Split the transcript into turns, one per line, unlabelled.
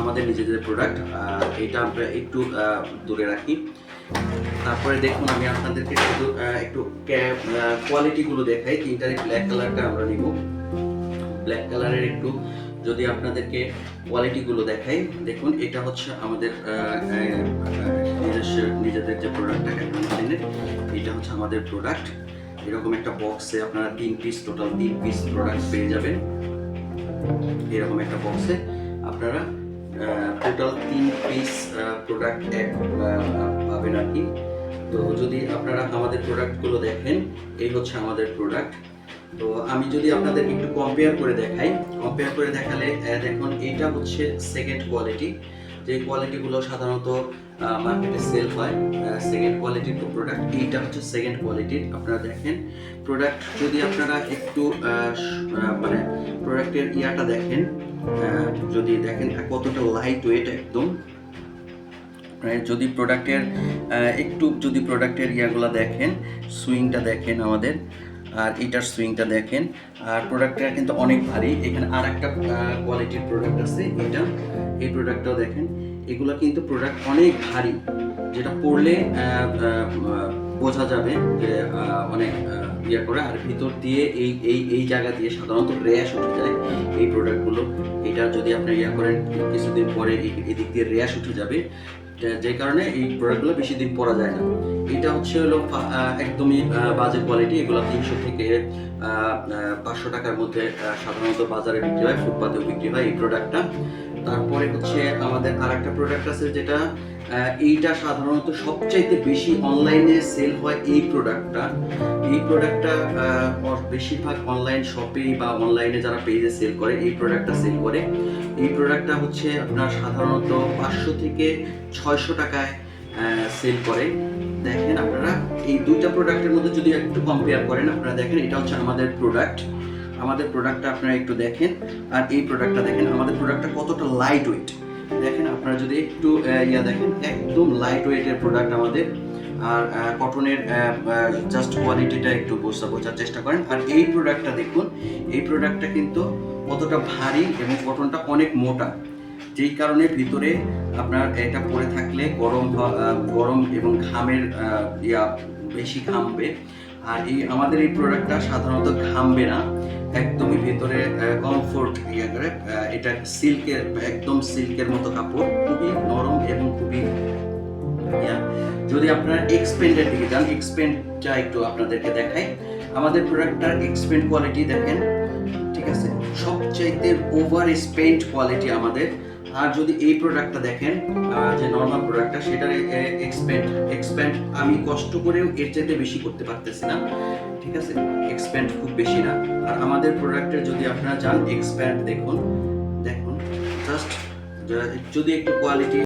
আমাদের নিজেদের প্রোডাক্ট। এটা আমরা একটু দূরে রাখি। তারপরে দেখুন আমি আপনাদেরকে শুধু একটু কোয়ালিটিগুলো দেখাই। তিনটার ব্ল্যাক কালারটা আমরা নিব। ব্ল্যাক কালারের একটু যদি আপনাদেরকে কোয়ালিটিগুলো দেখাই, দেখুন এটা হচ্ছে আমাদের নিজেদের যে প্রোডাক্টটা মেশিনের, এটা হচ্ছে আমাদের প্রোডাক্ট। এরকম একটা বক্সে আপনারা 3 পিস, টোটাল 3 পিস প্রোডাক্ট পেয়ে যাবেন। এরকম একটা বক্সে আপনারা টোটাল 3 পিস প্রোডাক্ট পাবেন আর কি। তো যদি আপনারা আমাদের প্রোডাক্টগুলো দেখেন, এই হচ্ছে আমাদের প্রোডাক্ট। তো আমি যদি আপনাদের একটু কম্পেয়ার করে দেখাই, কম্পেয়ার করে দেখালে দেখুন এইটা হচ্ছে সেকেন্ড কোয়ালিটি, যে কোয়ালিটিগুলো সাধারণত মার্কেটে সেল হয় সেকেন্ড কোয়ালিটির প্রোডাক্ট। এইটা হচ্ছে সেকেন্ড কোয়ালিটির। আপনারা দেখেন প্রোডাক্ট, যদি আপনারা একটু মানে প্রোডাক্টের ইয়াটা দেখেন, যদি দেখেন কতটা লাইট ওয়েট একদম। যদি প্রোডাক্টের যদি প্রোডাক্টের ইয়াগুলো দেখেন, সুইংটা দেখেন আমাদের, আর এটার সুইংটা দেখেন। আর প্রোডাক্টটা কিন্তু অনেক ভারী। এখানে আর একটা কোয়ালিটির প্রোডাক্ট আছে, এটা, এই প্রোডাক্টটাও দেখেন। এগুলো কিন্তু প্রোডাক্ট অনেক ভারী, যেটা পরলে বোঝা যাবে যে অনেক ইয়ে করে। আর ভিতর দিয়ে এই এই এই জায়গা দিয়ে সাধারণত র্যাশ উঠে যায় এই প্রোডাক্টগুলো। এটা যদি আপনি ইয়া করেন, কিছুদিন পরে এদিক দিয়ে র্যাশ উঠে যাবে, যে কারণে এই প্রোডাক্টগুলো বেশি দিন পরা যায় না। এটা হচ্ছে হলো একদমই বাজে কোয়ালিটি। এগুলো 300 থেকে 500 টাকার মধ্যে সাধারণত বাজারে বিক্রি হয়, ফুটপাতেও বিক্রি হয় এই প্রোডাক্টটা। তারপরে হচ্ছে আমাদের আর একটা প্রোডাক্ট আছে, যেটা এইটা সাধারণত সবচাইতে বেশি অনলাইনে সেল হয় এই প্রোডাক্টটা। এই প্রোডাক্টটা বেশিরভাগ অনলাইন শপে বা অনলাইনে যারা পেজে সেল করে এই প্রোডাক্টটা সেল করে। এই প্রোডাক্টটা হচ্ছে আপনার সাধারণত 500 থেকে 600 টাকায় সেল করে। দেখেন আপনারা এই দুইটা প্রোডাক্টের মধ্যে যদি একটু কম্পেয়ার করেন, আপনারা দেখেন এটা হচ্ছে আমাদের প্রোডাক্ট। আমাদের প্রোডাক্টটা আপনারা একটু দেখেন, আর এই প্রোডাক্টটা দেখেন। আমাদের প্রোডাক্টটা কতটা লাইট ওয়েট দেখেন। আপনারা যদি একটু ইয়া দেখেন, একদম লাইট ওয়েটের প্রোডাক্ট আমাদের। আর কটনের জাস্ট কোয়ালিটিটা একটু বোঝার চেষ্টা করেন। আর এই প্রোডাক্টটা দেখুন, এই প্রোডাক্টটা কিন্তু কতটা ভারী এবং কটনটা অনেক মোটা, যেই কারণে ভিতরে আপনার এটা পরে থাকলে গরম এবং ঘামের বেশি ঘামবে। আর আমাদের এই প্রোডাক্টটা সাধারণত ঘামবে না, একদমই ভিতরে কমফোর্ট করে। এটা সিল্কের, একদম সিল্কের মতো কাপড়, খুবই নরম এবং খুবই যদি আপনারা এক্সপেন্ডের দিকে যান, এক্সপেন্ডটা একটু আপনাদেরকে দেখাই। আমাদের প্রোডাক্টটার এক্সপেন্ড কোয়ালিটি দেখেন, ঠিক আছে, সবচাইতে ওভার স্পেন্ড কোয়ালিটি আমাদের। আর যদি এই প্রোডাক্টটা দেখেন, যে নর্মাল প্রোডাক্টটা, সেটার এক্সপেন্ড আমি কষ্ট করেও এর চাইতে বেশি করতে পারতেছি না, ঠিক আছে, এক্সপেন্ড খুব বেশি না। আর আমাদের প্রোডাক্টের যদি আপনারা যান এক্সপেন্ড দেখুন, জাস্ট যদি একটু কোয়ালিটি